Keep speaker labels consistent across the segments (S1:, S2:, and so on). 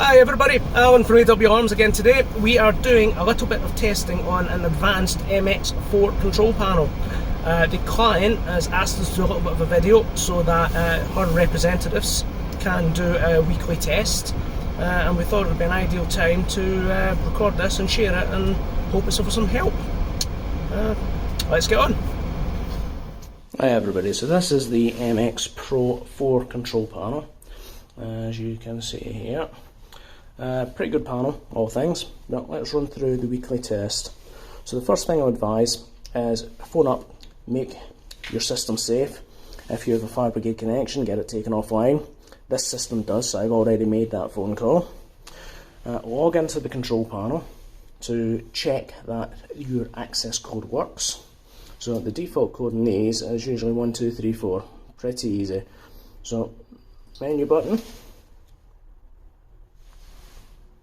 S1: Hi everybody, Alan from AWAlarms again. Today we are doing a little bit of testing on an advanced MX4 control panel. The client has asked us to do a little bit of a video so that her representatives can do a weekly test, and we thought it would be an ideal time to record this and share it and hope it's of some help. Let's get on. Hi everybody, so this is the MX Pro 4 control panel, as you can see here. Pretty good panel, all things, but let's run through the weekly test. So the first thing I would advise is phone up, make your system safe. If you have a fire brigade connection, get it taken offline. This system does, so I've already made that phone call. Log into the control panel to check that your access code works. So the default code in these is usually 1234, pretty easy. So menu button,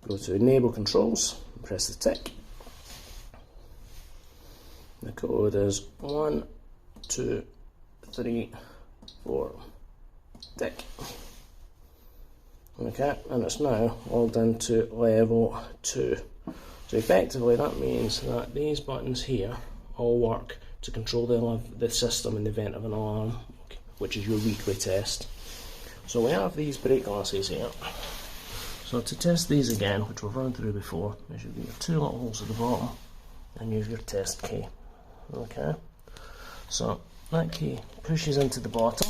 S1: go to enable controls, press the tick. The code is 1234, tick. Okay, and it's now logged into level 2. So effectively that means that these buttons here all work to control the system in the event of an alarm, which is your weekly test. So we have these break glasses here. So to test these again, which we've run through before, is you've got your two little holes at the bottom and you have your test key. Okay, so that key pushes into the bottom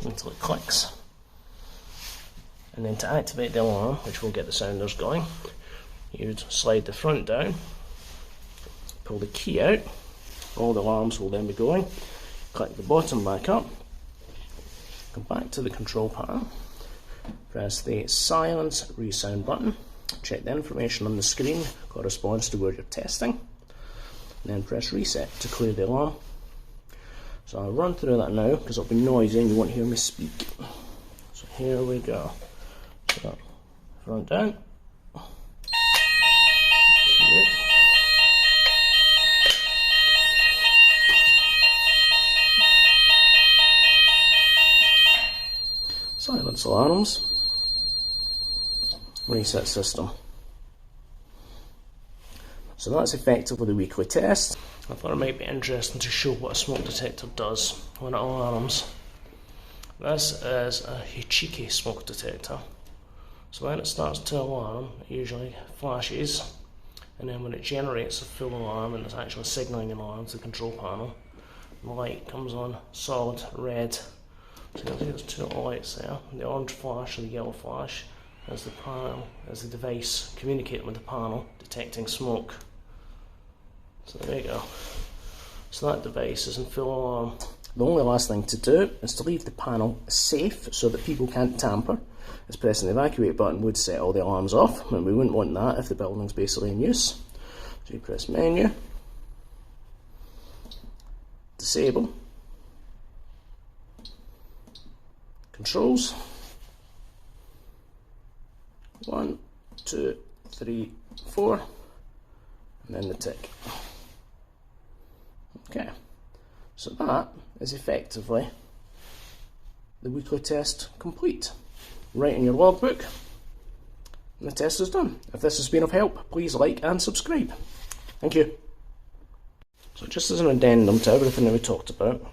S1: until it clicks, and then to activate the alarm, which will get the sounders going, you'd slide the front down, pull the key out, all the alarms will then be going, click the bottom back up, come back to the control panel, press the silence resound button, check the information on the screen corresponds to where you're testing, and then press reset to clear the alarm. So I'll run through that now because it'll be noisy and you won't hear me speak. So here we go. So front down, silence alarms, reset system. So that's effectively the weekly test. I thought it might be interesting to show what a smoke detector does when it alarms. This is a Hichiki smoke detector. So when it starts to alarm, it usually flashes, and then when it generates a full alarm and it's actually signalling an alarm to the control panel, the light comes on solid red. So you can see there's two little lights there. The orange flash and the yellow flash as the panel, as the device communicating with the panel, detecting smoke. So there you go. So that device is in full alarm. The only last thing to do is to leave the panel safe so that people can't tamper, as pressing the evacuate button would set all the alarms off, and we wouldn't want that if the building's basically in use. So you press menu, disable, controls, 1, 2, 3, 4, and then the tick. Okay, so that is effectively the weekly test complete. Write in your logbook, and the test is done. If this has been of help, please like and subscribe. Thank you. So just as an addendum to everything that we talked about,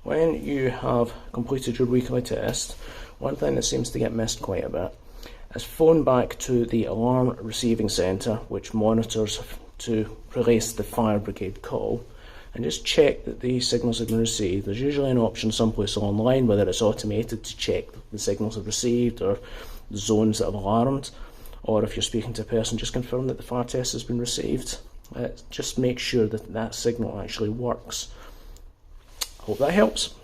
S1: when you have completed your weekly test, one thing that seems to get missed quite a bit is phone back to the alarm receiving centre, which monitors to release the fire brigade call, and just check that the signals have been received. There's usually an option someplace along the line, whether it's automated to check the signals have received or the zones that have alarmed, or if you're speaking to a person, just confirm that the fire test has been received. Just make sure that that signal actually works. Hope that helps.